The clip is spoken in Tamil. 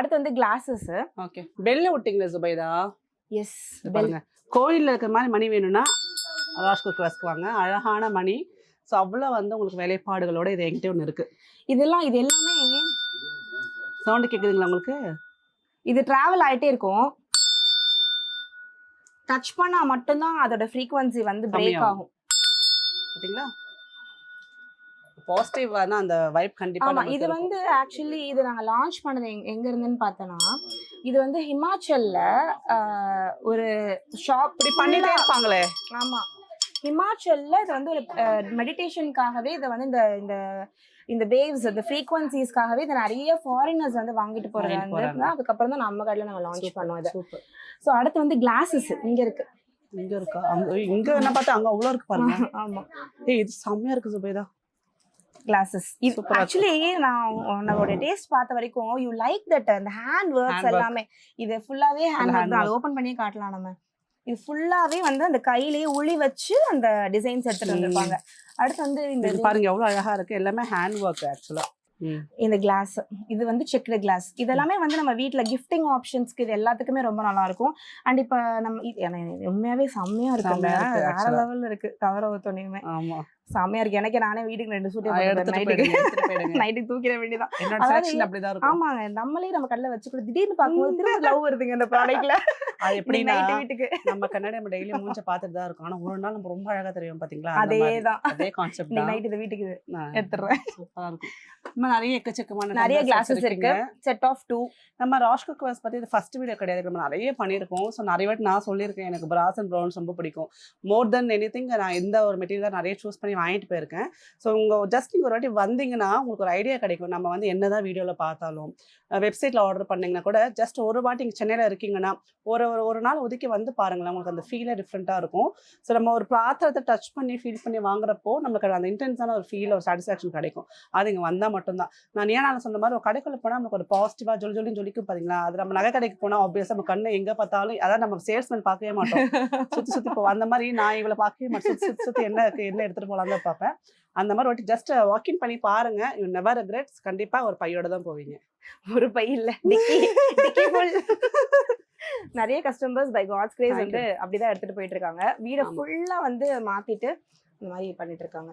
அடுத்து வந்து கிளாஸஸ். ஓகே, பெல்ல விட்டீங்களா சுபைதா? எஸ், பாருங்க, கோயில்ல இருக்கிற மாதிரி மணி வேணும்னா ராஜ் குக்வேர்ஸ்க்கு வாங்க. அழகான மணி. ஸோ அவ்வளோ வந்து உங்களுக்கு வேலைப்பாடுகளோட இது என்கிட்ட ஒன்று இருக்கு. இது எல்லாமே சவுண்டு கேட்குதுங்களா உங்களுக்கு? இது டிராவல் ஆயிட்டே இருக்கும். டச் பண்ணா மட்டும்தான் அதோட ஃப்ரீக்வன்சி வந்து பிரேக் ஆகும். பாத்தீங்களா? பாசிட்டிவான அந்த வைப் கண்டிப்பா. ஆமா, இது வந்து ஆக்சுவலி இது நாங்க லான்ச் பண்ணது எங்க இருந்துன்னு பார்த்தனா, இது வந்து ஹிமாச்சல்ல ஒரு ஷாப் இப்படி பண்ணிட்டே இருப்பாங்களே. ஆமா, ஹிமாச்சல்ல இது வந்து ஒரு மெடிடேஷனுக்காகவே இதை வந்து இந்த இந்த வேவ்ஸ், இந்த ஃப்ரீக்வன்சிஸ்க்காகவே இதை நிறைய ஃபாரினர்ஸ் வந்து வாங்கிட்டு போறாங்க. அதுக்கப்புறம் தான் நம்ம கடையில் நாங்கள் லான்ச் பண்ணோம் இதை. ஸோ அடுத்து வந்து கிளாஸஸ் இங்க இருக்கு. இங்க இருக்கா? இங்க என்ன பார்த்தா அங்க அவ்வளோ இருக்கு பாருங்க. ஆமா, இது செம்மையா இருக்கு சுபேதா. கிளாஸஸ் ஆக்சுவலி நான் நம்மளோட டேஸ்ட் பார்த்த வரைக்கும் யூ லைக் தட் அந்த ஹேண்ட் ஒர்க்ஸ் எல்லாமே. இது ஃபுல்லாவே ஹேண்ட் ஒர்க் தான். ஓபன் பண்ணி காட்டலாம் நம்ம. இது ஃபுல்லாவே வந்து அந்த கையிலேயே உளி வச்சு அந்த டிசைன்ஸ் எடுத்துட்டு வந்திருப்பாங்க. அடுத்து வந்து இந்த பாருங்க எவ்வளவு அழகா இருக்கு. எல்லாமே ஹேண்ட் ஒர்க் ஆக்சுவலா. இந்த கிளாஸ் இது வந்து செக்டு கிளாஸ். இதெல்லாமே வந்து நம்ம வீட்டில் கிஃப்டிங் ஆப்ஷன்ஸ்க்கு இது எல்லாத்துக்குமே ரொம்ப நல்லா இருக்கும். அண்ட் இப்போ நம்ம உண்மையாவே செம்மையா இருக்கு, வேற லெவல்ல இருக்கு. கவர ஒத்தோனையுமே செம்மையா இருக்கு. எனக்கு நானே வீட்டுக்கு 2 சூட் நைட்டுக்கு தூக்கிட வேண்டியதான். ஆமாங்க, நம்மளே நம்ம கடையில வச்சுக்கூட திடீர்னு பார்க்கும்போது திரும்ப லவ் வருதுங்க இந்த ப்ராடக்ட்ல. அது எப்படி வீட்டுக்கு நம்ம கண்ணாடி நம்ம டெய்லி மூஞ்ச பார்த்துட்டு தான் இருக்கோம். ஆனா ஒரு நாள் நம்ம ரொம்ப அழகா தெரியும் பாத்தீங்களா? அதே கான்செப்ட் தான். நைட் இந்த வீட்டுக்கு எடுத்துறேன். சூப்பரா இருக்கும். நம்ம நிறைய எக்கச்சக்கமான நிறைய கிளாஸஸ் இருக்கு. Set of 2. நம்ம ராஜ் குக்வேர்ஸ் பத்தி இது ஃபர்ஸ்ட் வீடியோ கிடையாது, நம்ம நிறைய பண்ணியிருக்கோம். ஸோ நிறைய வாட்டி நான் சொல்லியிருக்கேன் எனக்கு பிராஸ் அண்ட் ப்ரௌன்ஸ் ரொம்ப பிடிக்கும். மோர் தென் எனிதிங் நான் இந்த ஒரு மெட்டீரியல் நிறைய சூஸ் பண்ணி வாங்கிட்டு போயிருக்கேன். ஸோ உங்கள் ஜஸ்ட் நீங்கள் ஒரு வாட்டி வந்தீங்கன்னா உங்களுக்கு ஒரு ஐடியா கிடைக்கும். நம்ம வந்து என்னதான் வீடியோவில் பார்த்தாலும் வெப்சைட்டில் ஆர்டர் பண்ணிங்கன்னா கூட ஜஸ்ட் ஒரு வாட்டி இங்கே சென்னையில் இருக்கீங்கன்னா ஒரு நாள் ஒதுக்கி வந்து பாருங்களேன், உங்களுக்கு அந்த ஃபீலே டிஃப்ரெண்ட்டாக இருக்கும். ஸோ நம்ம ஒரு பாத்திரத்தை டச் பண்ணி ஃபீல் பண்ணி வாங்குறப்போ நம்மளுக்கு அந்த இன்டென்ஸான ஒரு ஃபீல், ஒரு சாட்டிஸ்ஃபேக்ஷன் கிடைக்கும். அது இங்கே வந்தால் மட்டும்தான். நான் நான் சொன்ன மாதிரி ஒரு கடைக்குள்ள போனால் நமக்கு ஒரு பாசிட்டிவாக ஜொலிக்கும் பார்த்தீங்களா? அது நம்ம நகை கடைக்கு போனால் ஆப்வியஸாக நம்ம கண்ணை எங்கே பார்த்தாலும் அதான் நம்ம சேல்ஸ்மேன் பார்க்கவே மாட்டோம். சுற்றி போவோம். அந்த மாதிரி நான் இவளை பார்க்கவே மாட்டேன். சுற்றி என்ன எடுத்துகிட்டு போகலாம் தான் பார்ப்பேன். அந்த மாதிரி ஒரு ஜஸ்ட் வாக்கிங் பண்ணி பாருங்க. You never regrets. கண்டிப்பா ஒரு பையோட தான் போவீங்க. ஒரு பை இல்ல, நிறைய கஸ்டமர்ஸ் பை காட்ஸ் கிரேஸ் வந்து அப்படிதான் எடுத்துட்டு போயிட்டு இருக்காங்க. வீட ஃபுல்லா வந்து மாத்திட்டு இந்த மாதிரி பண்ணிட்டு இருக்காங்க.